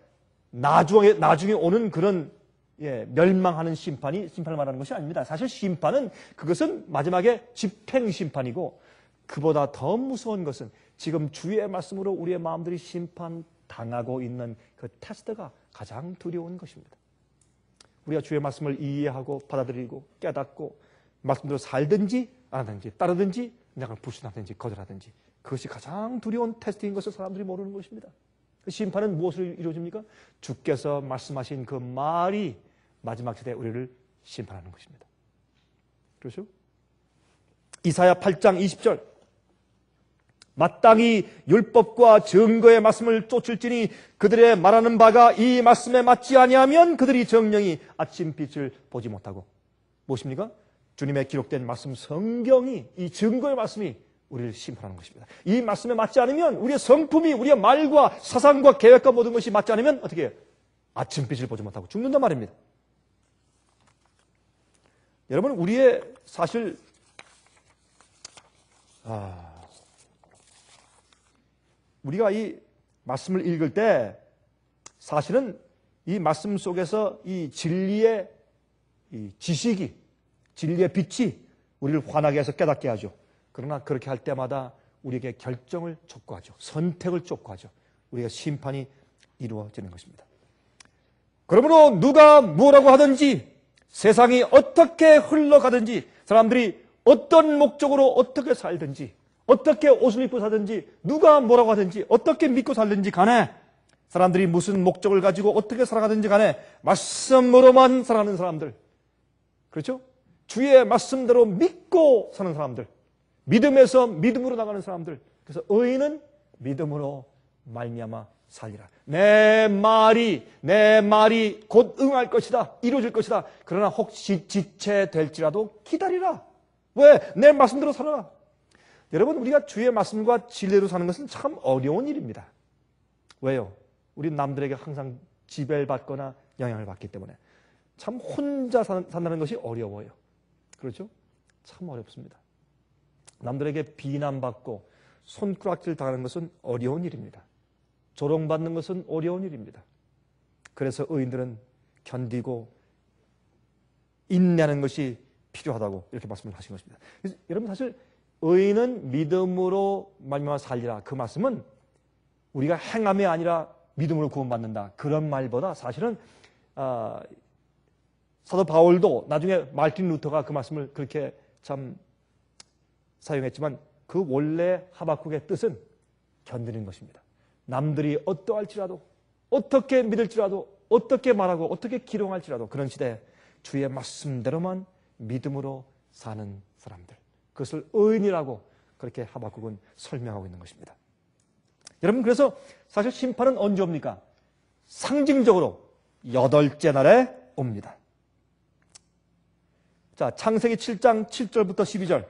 나중에 오는 그런 멸망하는 심판을 말하는 것이 아닙니다. 사실 심판은 그것은 마지막에 집행 심판이고, 그보다 더 무서운 것은 지금 주의 말씀으로 우리의 마음들이 심판당하고 있는 그 테스트가 가장 두려운 것입니다. 우리가 주의 말씀을 이해하고 받아들이고 깨닫고 말씀대로 살든지 안 하든지 따르든지 그냥 불신하든지 거절하든지, 그것이 가장 두려운 테스트인 것을 사람들이 모르는 것입니다. 심판은 무엇을 이루어집니까? 주께서 말씀하신 그 말이 마지막 시대에 우리를 심판하는 것입니다. 그렇죠? 이사야 8장 20절, 마땅히 율법과 증거의 말씀을 쫓을지니 그들의 말하는 바가 이 말씀에 맞지 아니하면 그들이 정령이 아침빛을 보지 못하고. 무엇입니까? 주님의 기록된 말씀, 성경이, 이 증거의 말씀이 우리를 심판하는 것입니다. 이 말씀에 맞지 않으면, 우리의 성품이, 우리의 말과 사상과 계획과 모든 것이 맞지 않으면 어떻게 해요? 아침빛을 보지 못하고 죽는단 말입니다. 여러분, 우리의 사실 우리가 이 말씀을 읽을 때 사실은 이 말씀 속에서 이 진리의 이 지식이, 진리의 빛이 우리를 환하게 해서 깨닫게 하죠. 그러나 그렇게 할 때마다 우리에게 결정을 촉구하죠. 선택을 촉구하죠. 우리가 심판이 이루어지는 것입니다. 그러므로 누가 뭐라고 하든지, 세상이 어떻게 흘러가든지, 사람들이 어떤 목적으로 어떻게 살든지, 어떻게 옷을 입고 살든지, 누가 뭐라고 하든지, 어떻게 믿고 살든지 간에, 사람들이 무슨 목적을 가지고 어떻게 살아가든지 간에 말씀으로만 살아가는 사람들, 그렇죠? 주의 말씀대로 믿고 사는 사람들, 믿음에서 믿음으로 나가는 사람들. 그래서 의인은 믿음으로 말미암아 살리라. 내 말이 곧 응할 것이다, 이루어질 것이다. 그러나 혹시 지체될지라도 기다리라. 왜? 내 말씀대로 살아라. 여러분, 우리가 주의 말씀과 진리로 사는 것은 참 어려운 일입니다. 왜요? 우리 남들에게 항상 지배를 받거나 영향을 받기 때문에 참 혼자 산다는 것이 어려워요. 그렇죠? 참 어렵습니다. 남들에게 비난받고 손가락질 당하는 것은 어려운 일입니다. 조롱받는 것은 어려운 일입니다. 그래서 의인들은 견디고 인내하는 것이 필요하다고 이렇게 말씀을 하신 것입니다. 그래서 여러분, 사실 의인은 믿음으로 말미암아 살리라, 그 말씀은 우리가 행함이 아니라 믿음으로 구원받는다, 그런 말보다 사실은 사도 바울도 나중에 마르틴 루터가 그 말씀을 그렇게 참 사용했지만, 그 원래 하박국의 뜻은 견디는 것입니다. 남들이 어떠할지라도, 어떻게 믿을지라도, 어떻게 말하고 어떻게 기롱할지라도 그런 시대에 주의 말씀대로만 믿음으로 사는 사람들, 그것을 의인이라고 그렇게 하박국은 설명하고 있는 것입니다. 여러분, 그래서 사실 심판은 언제 옵니까? 상징적으로 8째 날에 옵니다. 자, 창세기 7장 7절부터 12절.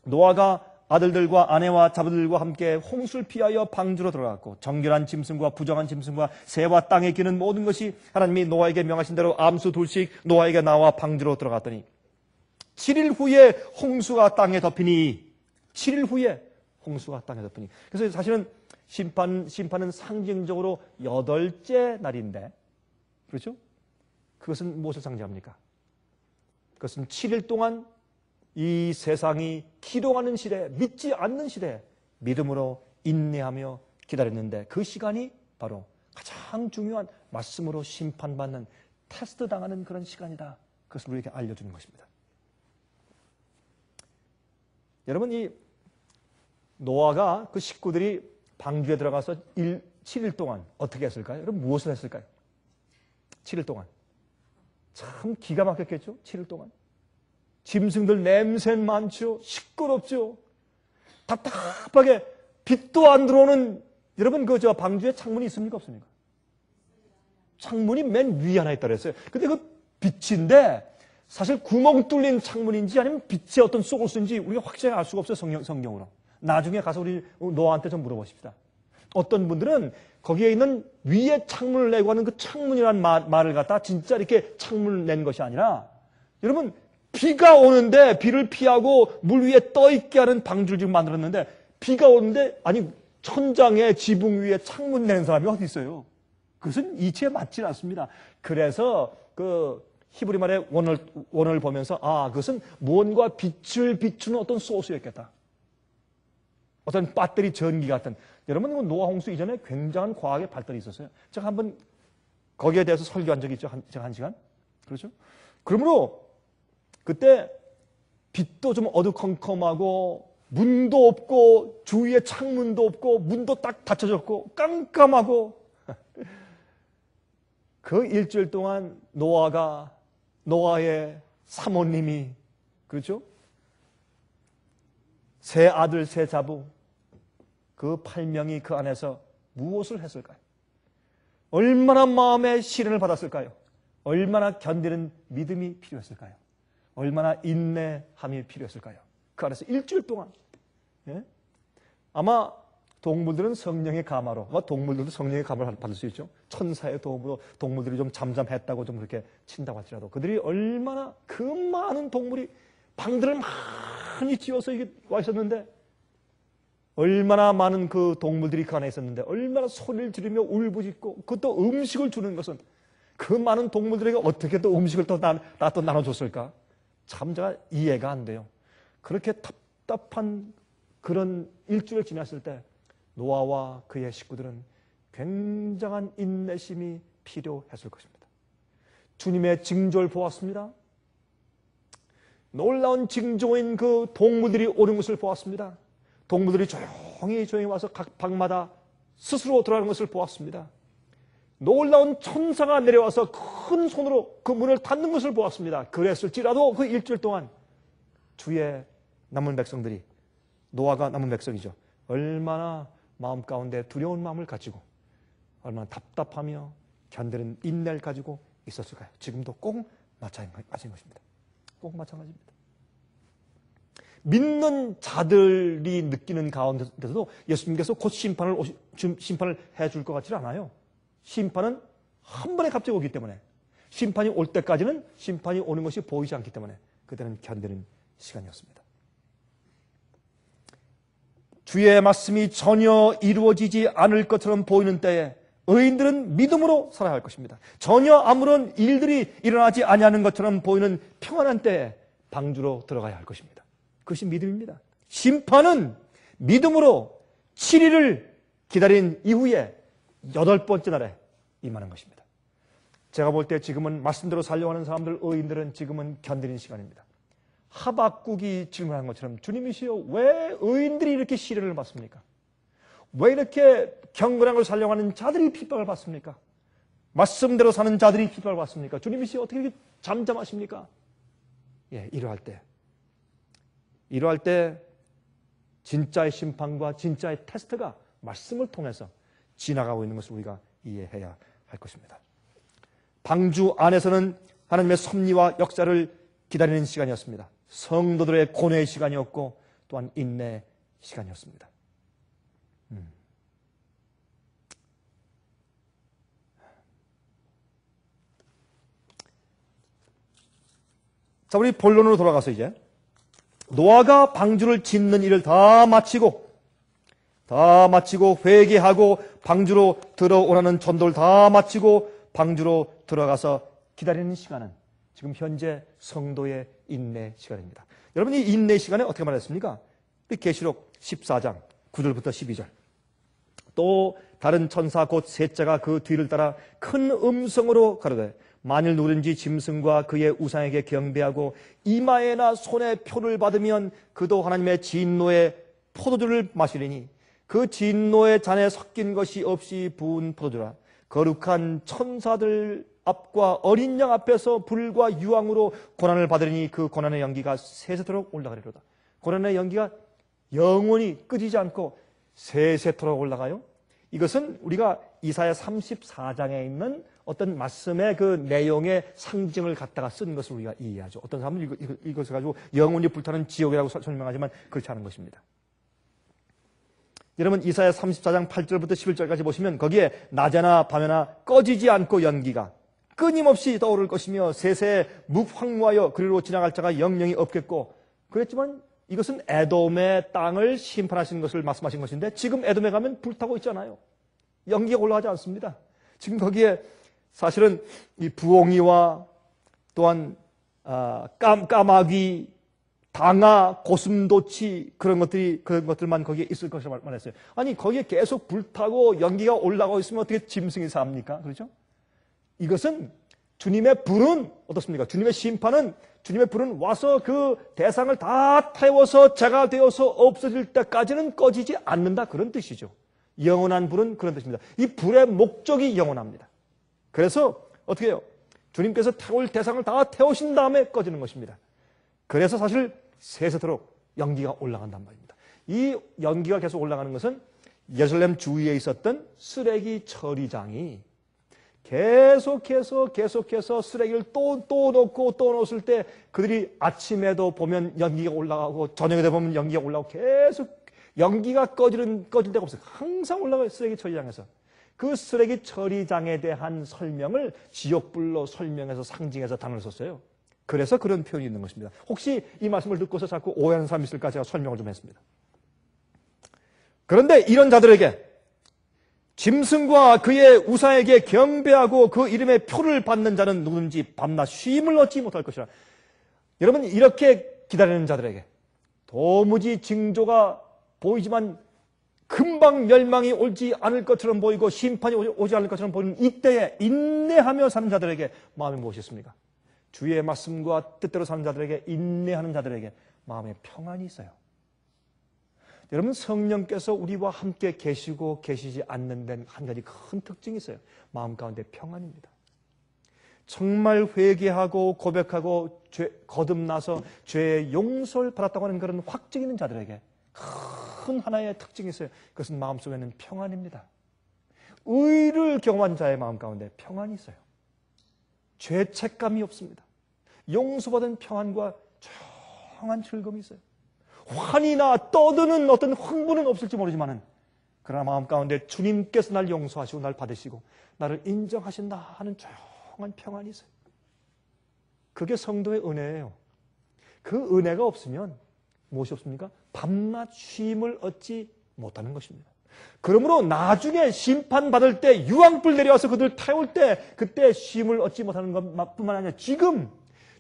노아가 아들들과 아내와 자부들과 함께 홍수를 피하여 방주로 들어갔고, 정결한 짐승과 부정한 짐승과 새와 땅에 기는 모든 것이 하나님이 노아에게 명하신 대로 암수 둘씩 노아에게 나와 방주로 들어갔더니 7일 후에 홍수가 땅에 덮이니. 7일 후에 홍수가 땅에 덮이니. 그래서 사실은 심판은 상징적으로 8째 날인데, 그렇죠? 그것은 무엇을 상징합니까? 그것은 7일 동안 이 세상이 기도하는 시대, 믿지 않는 시대, 믿음으로 인내하며 기다렸는데 그 시간이 바로 가장 중요한 말씀으로 심판받는 테스트 당하는 그런 시간이다. 그것을 우리에게 알려주는 것입니다. 여러분, 이 노아가 그 식구들이 방주에 들어가서 7일 동안 어떻게 했을까요? 여러분, 무엇을 했을까요? 7일 동안. 참 기가 막혔겠죠? 7일 동안. 짐승들 냄새 많죠? 시끄럽죠? 답답하게 빛도 안 들어오는, 여러분, 저 방주에 창문이 있습니까? 없습니까? 창문이 맨 위에 하나 있다 그랬어요. 근데 그 빛인데 사실 구멍 뚫린 창문인지 아니면 빛의 어떤 소스인지 우리가 확실히 알 수가 없어요. 성경으로. 나중에 가서 우리 노아한테 좀 물어보십시다. 어떤 분들은 거기에 있는 위에 창문을 내고 하는 그 창문이라는 말을 갖다 진짜 이렇게 창문을 낸 것이 아니라, 여러분, 비가 오는데 비를 피하고 물 위에 떠 있게 하는 방주를 지금 만들었는데, 비가 오는데 아니 천장에 지붕 위에 창문 내는 사람이 어디 있어요? 그것은 이치에 맞지 않습니다. 그래서 그 히브리 말의 원어를 보면서 그것은 무언가 빛을 비추는 어떤 소스였겠다. 어떤 배터리 전기 같은. 여러분, 노아 홍수 이전에 굉장한 과학의 발달이 있었어요. 제가 한번 거기에 대해서 설교한 적이 있죠. 제가 1시간. 그렇죠? 그러므로 그때 빛도 좀 어두컴컴하고 문도 없고 주위에 창문도 없고 문도 딱 닫혀졌고 깜깜하고 그 일주일 동안 노아의 사모님이, 그렇죠? 세 아들 세 자부 그 8명이 그 안에서 무엇을 했을까요? 얼마나 마음의 시련을 받았을까요? 얼마나 견디는 믿음이 필요했을까요? 얼마나 인내함이 필요했을까요? 그 안에서 일주일 동안. 예? 아마 동물들은 성령의 감화로, 동물들도 성령의 감화를 받을 수 있죠. 천사의 도움으로 동물들이 좀 잠잠했다고 좀 그렇게 친다고 할지라도 그들이 얼마나 그 많은 동물이 방들을 많이 지어서 이게 와 있었는데, 얼마나 많은 그 동물들이 그 안에 있었는데 얼마나 소리를 지르며 울부짖고, 그것도 음식을 주는 것은 그 많은 동물들에게 어떻게 또 음식을 또 나눠줬을까? 참 제가 이해가 안 돼요. 그렇게 답답한 그런 일주일을 지났을 때 노아와 그의 식구들은 굉장한 인내심이 필요했을 것입니다. 주님의 징조를 보았습니다. 놀라운 징조인 그 동물들이 오는 것을 보았습니다. 동물들이 조용히 와서 각 방마다 스스로 들어가는 것을 보았습니다. 놀라운 천사가 내려와서 큰 손으로 그 문을 닫는 것을 보았습니다. 그랬을지라도 그 일주일 동안 주의 남은 백성들이, 노아가 남은 백성이죠, 얼마나 마음 가운데 두려운 마음을 가지고 얼마나 답답하며 견디는 인내를 가지고 있었을까요? 지금도 꼭 마찬가지인 것입니다. 꼭 마찬가지입니다. 믿는 자들이 느끼는 가운데서도 예수님께서 곧 심판을 해줄 것 같지 않아요. 심판은 한 번에 갑자기 오기 때문에, 심판이 올 때까지는 심판이 오는 것이 보이지 않기 때문에 그때는 견디는 시간이었습니다. 주의 말씀이 전혀 이루어지지 않을 것처럼 보이는 때에 의인들은 믿음으로 살아야 할 것입니다. 전혀 아무런 일들이 일어나지 아니하는 것처럼 보이는 평안한 때에 방주로 들어가야 할 것입니다. 그것이 믿음입니다. 심판은 믿음으로 7일을 기다린 이후에 8번째 날에 임하는 것입니다. 제가 볼 때 지금은 말씀대로 살려고 하는 사람들, 의인들은 지금은 견디는 시간입니다. 하박국이 질문한 것처럼, 주님이시여, 왜 의인들이 이렇게 시련을 받습니까? 왜 이렇게 경건한 걸 살려고 하는 자들이 핍박을 받습니까? 말씀대로 사는 자들이 핍박을 받습니까? 주님이시여, 어떻게 이렇게 잠잠하십니까? 이러할 때 진짜의 심판과 진짜의 테스트가 말씀을 통해서 지나가고 있는 것을 우리가 이해해야 할 것입니다. 방주 안에서는 하나님의 섭리와 역사를 기다리는 시간이었습니다. 성도들의 고뇌의 시간이었고 또한 인내의 시간이었습니다. 자, 우리 본론으로 돌아가서 이제 노아가 방주를 짓는 일을 다 마치고 회개하고 방주로 들어오라는 전도를 다 마치고 방주로 들어가서 기다리는 시간은 지금 현재 성도의 인내 시간입니다. 여러분, 이 인내 시간에 어떻게 말했습니까? 계시록 14장 9절부터 12절. 또 다른 천사 곧 셋째가 그 뒤를 따라 큰 음성으로 가로되 만일 누구든지 짐승과 그의 우상에게 경배하고 이마에나 손에 표를 받으면 그도 하나님의 진노의 포도주를 마시리니 그 진노의 잔에 섞인 것이 없이 부은 포도주라. 거룩한 천사들 앞과 어린 양 앞에서 불과 유황으로 고난을 받으리니 그 고난의 연기가 세세토록 올라가리로다. 고난의 연기가 영원히 끊이지 않고 세세토록 올라가요. 이것은 우리가 이사야 34장에 있는 어떤 말씀의 그 내용의 상징을 갖다가 쓴 것을 우리가 이해하죠. 어떤 사람은 이것을 가지고 영원히 불타는 지옥이라고 설명하지만 그렇지 않은 것입니다. 여러분, 이사야 34장 8절부터 11절까지 보시면 거기에 낮에나 밤에나 꺼지지 않고 연기가 끊임없이 떠오를 것이며 세세 무황무하여 그리로 지나갈 자가 영영이 없겠고, 그랬지만 이것은 에돔의 땅을 심판하신 것을 말씀하신 것인데 지금 에돔에 가면 불타고 있잖아요. 연기가 올라가지 않습니다. 지금 거기에 사실은 이 부엉이와 또한 까마귀, 당아, 고슴도치 그런 것들만 거기에 있을 것이라고 말했어요. 아니, 거기에 계속 불타고 연기가 올라가고 있으면 어떻게 짐승이 삽니까? 그렇죠? 이것은 주님의 불은 어떻습니까? 주님의 심판은, 주님의 불은 와서 그 대상을 다 태워서 재가 되어서 없어질 때까지는 꺼지지 않는다, 그런 뜻이죠. 영원한 불은 그런 뜻입니다. 이 불의 목적이 영원합니다. 그래서 어떻게 해요? 주님께서 태울 대상을 다 태우신 다음에 꺼지는 것입니다. 그래서 사실 세세토록 연기가 올라간단 말입니다. 이 연기가 계속 올라가는 것은 예루살렘 주위에 있었던 쓰레기 처리장이 계속해서 쓰레기를 또 놓고 또 놓았을 때 그들이 아침에도 보면 연기가 올라가고 저녁에도 보면 연기가 올라가고 계속 연기가 꺼질 데가 없어요. 항상 올라가요. 쓰레기 처리장에서. 그 쓰레기 처리장에 대한 설명을 지옥불로 설명해서 상징해서 단어를 썼어요. 그래서 그런 표현이 있는 것입니다. 혹시 이 말씀을 듣고서 자꾸 오해하는 사람이 있을까 제가 설명을 좀 했습니다. 그런데 이런 자들에게 짐승과 그의 우상에게 경배하고 그 이름의 표를 받는 자는 누구든지 밤낮 쉼을 얻지 못할 것이라. 여러분, 이렇게 기다리는 자들에게 도무지 징조가 보이지만 금방 멸망이 오지 않을 것처럼 보이고 심판이 오지 않을 것처럼 보이는 이때에 인내하며 사는 자들에게 마음이 무엇이었습니까? 주의 말씀과 뜻대로 사는 자들에게, 인내하는 자들에게 마음에 평안이 있어요. 여러분, 성령께서 우리와 함께 계시고 계시지 않는 데는 한 가지 큰 특징이 있어요. 마음 가운데 평안입니다. 정말 회개하고 고백하고 거듭나서 죄의 용서를 받았다고 하는 그런 확증 있는 자들에게 큰 하나의 특징이 있어요. 그것은 마음속에는 평안입니다. 의를 경험한 자의 마음 가운데 평안이 있어요. 죄책감이 없습니다. 용서받은 평안과 조용한 즐거움이 있어요. 환희나 떠드는 어떤 흥분은 없을지 모르지만은, 그러나 마음 가운데 주님께서 날 용서하시고 날 받으시고 나를 인정하신다 하는 조용한 평안이 있어요. 그게 성도의 은혜예요. 그 은혜가 없으면 무엇이 없습니까? 밤낮 쉼을 얻지 못하는 것입니다. 그러므로 나중에 심판받을 때, 유황불 내려와서 그들 태울 때, 그때 쉼을 얻지 못하는 것뿐만 아니라 지금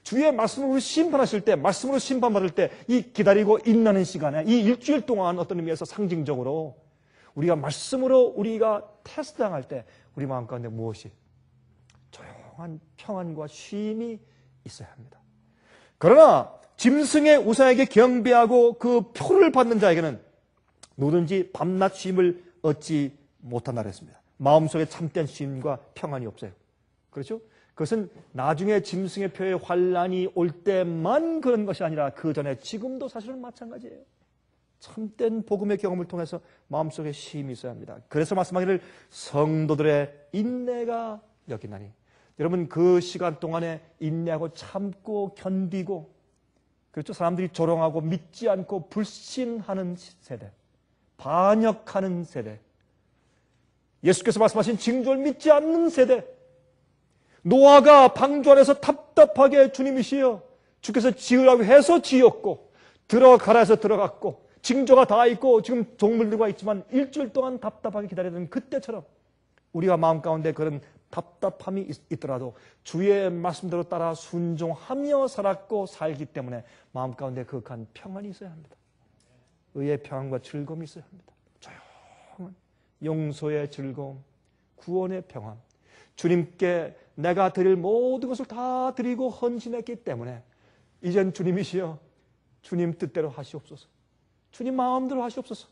주의 말씀으로 심판하실 때, 말씀으로 심판받을 때, 이 기다리고 인내하는 시간에, 이 일주일 동안 어떤 의미에서 상징적으로 우리가 말씀으로 우리가 테스트당할 때 우리 마음 가운데 무엇이? 조용한 평안과 쉼이 있어야 합니다. 그러나 짐승의 우상에게 경배하고 그 표를 받는 자에게는 누구든지 밤낮 쉼을 얻지 못한다 그랬습니다. 마음속에 참된 쉼과 평안이 없어요. 그렇죠? 그것은 나중에 짐승의 표의 환란이 올 때만 그런 것이 아니라 그 전에 지금도 사실은 마찬가지예요. 참된 복음의 경험을 통해서 마음속에 쉼이 있어야 합니다. 그래서 말씀하기를 성도들의 인내가 여기나니, 여러분 그 시간 동안에 인내하고 참고 견디고, 그렇죠? 사람들이 조롱하고 믿지 않고 불신하는 세대, 반역하는 세대, 예수께서 말씀하신 징조를 믿지 않는 세대, 노아가 방주 안에서 답답하게 주님이시여 주께서 지으라고 해서 지었고 들어가라 해서 들어갔고 징조가 다 있고 지금 동물들과 있지만 일주일 동안 답답하게 기다리던 그때처럼 우리가 마음 가운데 그런 답답함이 있더라도 주의 말씀대로 따라 순종하며 살았고 살기 때문에 마음 가운데 거룩한 평안이 있어야 합니다. 의의 평안과 즐거움이 있어야 합니다. 조용한 용서의 즐거움, 구원의 평안. 주님께 내가 드릴 모든 것을 다 드리고 헌신했기 때문에 이젠 주님이시여 주님 뜻대로 하시옵소서. 주님 마음대로 하시옵소서.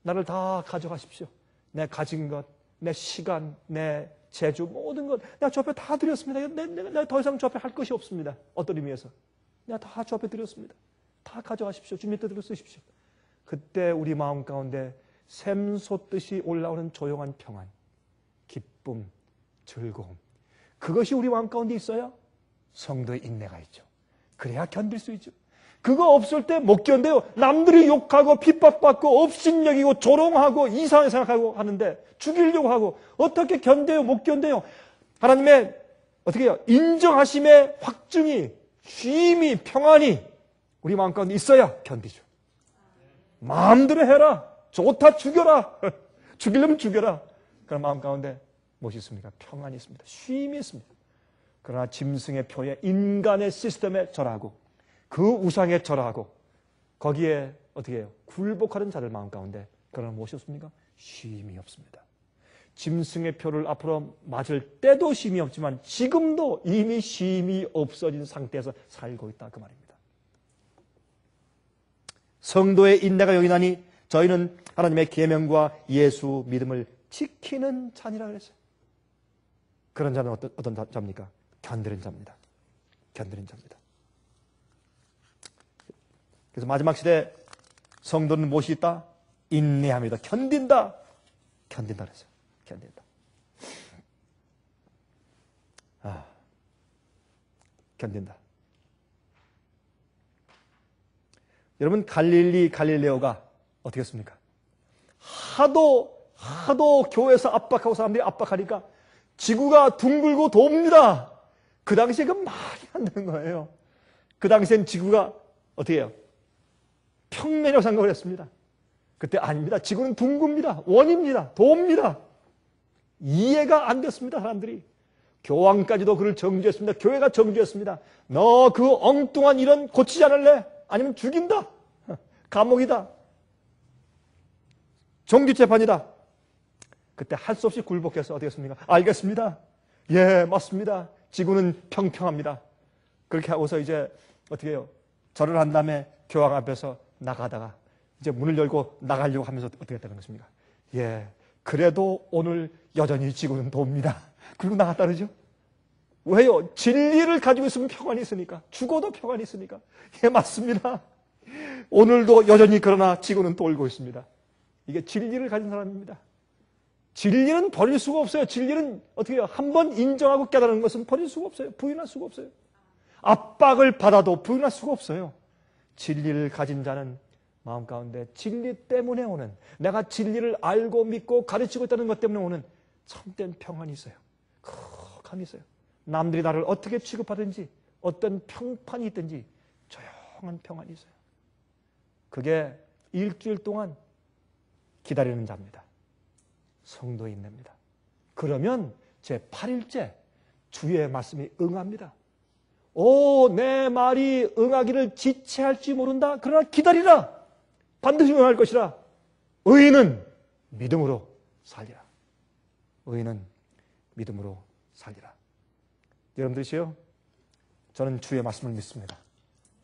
나를 다 가져가십시오. 내 가진 것, 내 시간, 내 재주 모든 것 내가 주 앞에 다 드렸습니다. 내가 더 이상 주 앞에 할 것이 없습니다. 어떤 의미에서 내가 다 주 앞에 드렸습니다. 다 가져가십시오. 주님의 뜻대로 쓰십시오. 그때 우리 마음 가운데 샘솟듯이 올라오는 조용한 평안, 기쁨, 즐거움, 그것이 우리 마음 가운데 있어야 성도의 인내가 있죠. 그래야 견딜 수 있죠. 그거 없을 때 못 견뎌요. 남들이 욕하고 핍박받고 업신여기고 조롱하고 이상하게 생각하고 하는데 죽이려고 하고 어떻게 견뎌요? 못 견뎌요. 하나님의 어떻게 해요? 인정하심의 확증이, 쉼이, 평안이 우리 마음 가운데 있어야 견디죠. 마음대로 해라. 좋다 죽여라. 죽이려면 죽여라. 그런 마음 가운데 무엇이 있습니까? 평안이 있습니다. 쉼이 있습니다. 그러나 짐승의 표에 인간의 시스템에 절하고 그 우상에 절하고 거기에 어떻게 해요? 굴복하는 자들 마음 가운데 그러나 무엇이 없습니까? 쉼이 없습니다. 짐승의 표를 앞으로 맞을 때도 쉼이 없지만 지금도 이미 쉼이 없어진 상태에서 살고 있다 그 말입니다. 성도의 인내가 여기나니 저희는 하나님의 계명과 예수 믿음을 지키는 자니라 그랬어요. 그런 자는 어떤 자입니까? 견디는 자입니다. 견디는 자입니다. 그래서 마지막 시대 성도는 무엇이 있다? 인내합니다. 견딘다. 견딘다 그랬어요. 견딘다. 견딘다. 여러분 갈릴레오가 어떻게 했습니까? 하도 교회에서 압박하고 사람들이 압박하니까 지구가 둥글고 돕니다. 그 당시에 그 말이 안 되는 거예요. 그 당시엔 지구가 어떻게 해요? 평면이라고 생각을 했습니다. 그때 아닙니다. 지구는 둥굽니다. 원입니다. 돕니다. 이해가 안 됐습니다. 사람들이. 교황까지도 그를 정죄했습니다. 교회가 정죄했습니다. 너 그 엉뚱한 일은 고치지 않을래? 아니면 죽인다. 감옥이다. 정규재판이다. 그때 할 수 없이 굴복해서 어떻게 했습니까? 알겠습니다. 예, 맞습니다. 지구는 평평합니다. 그렇게 하고서 이제 어떻게 해요? 절을 한 다음에 교황 앞에서 나가다가 이제 문을 열고 나가려고 하면서 어떻게 했다는 것입니까? 예, 그래도 오늘 여전히 지구는 돕니다. 그리고 나갔다 그러죠? 왜요? 진리를 가지고 있으면 평안이 있으니까. 죽어도 평안이 있으니까. 예, 맞습니다. 오늘도 여전히 그러나 지구는 돌고 있습니다. 이게 진리를 가진 사람입니다. 진리는 버릴 수가 없어요. 진리는 어떻게 해요? 한번 인정하고 깨달은 것은 버릴 수가 없어요. 부인할 수가 없어요. 압박을 받아도 부인할 수가 없어요. 진리를 가진 자는 마음 가운데 진리 때문에 오는, 내가 진리를 알고 믿고 가르치고 있다는 것 때문에 오는 참된 평안이 있어요. 쾌감이 있어요. 남들이 나를 어떻게 취급하든지 어떤 평판이 있든지 조용한 평안이 있어요. 그게 일주일 동안 기다리는 자입니다. 성도의 인내입니다. 그러면 제 8일째 주의 말씀이 응합니다. 오, 내 말이 응하기를 지체할지 모른다. 그러나 기다리라. 반드시 응할 것이라. 의인은 믿음으로 살리라. 의인은 믿음으로 살리라. 여러분들이시요, 저는 주의 말씀을 믿습니다.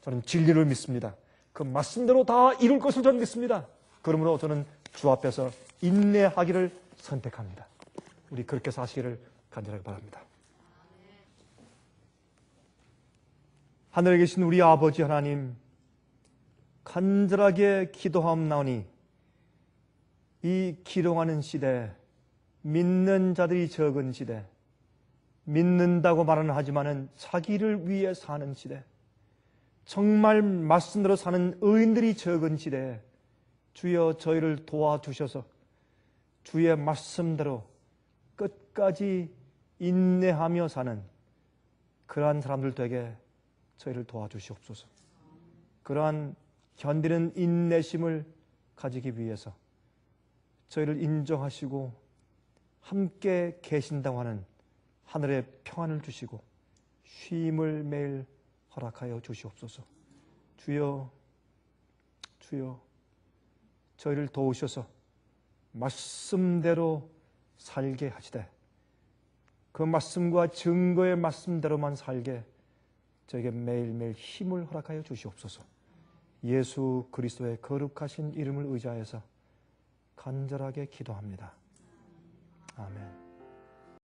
저는 진리를 믿습니다. 그 말씀대로 다 이룰 것을 저는 믿습니다. 그러므로 저는 주 앞에서 인내하기를 선택합니다. 우리 그렇게 사시기를 간절하게 바랍니다. 하늘에 계신 우리 아버지 하나님, 간절하게 기도하옵나오니 이 기롱하는 시대, 믿는 자들이 적은 시대, 믿는다고 말은 하지만은 자기를 위해 사는 시대, 정말 말씀대로 사는 의인들이 적은 시대에 주여 저희를 도와주셔서 주의 말씀대로 끝까지 인내하며 사는 그러한 사람들 되게 저희를 도와주시옵소서. 그러한 견디는 인내심을 가지기 위해서 저희를 인정하시고 함께 계신다고 하는 하늘의 평안을 주시고 쉼을 매일 허락하여 주시옵소서. 주여, 주여, 저희를 도우셔서 말씀대로 살게 하시되 그 말씀과 증거의 말씀대로만 살게 저에게 매일매일 힘을 허락하여 주시옵소서. 예수 그리스도의 거룩하신 이름을 의지하여서 간절하게 기도합니다. 아멘.